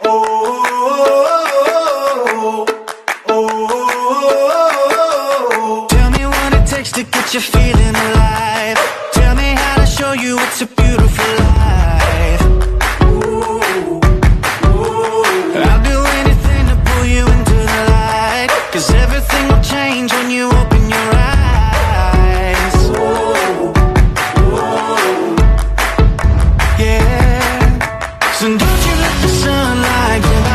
Tell me what it takes to get you feeling alive. Tell me how to show you it's a beautiful life. I'll do anything to pull you into the light, 'cause everything will change when you open your eyes. Yeah. So don't you let the sunlight go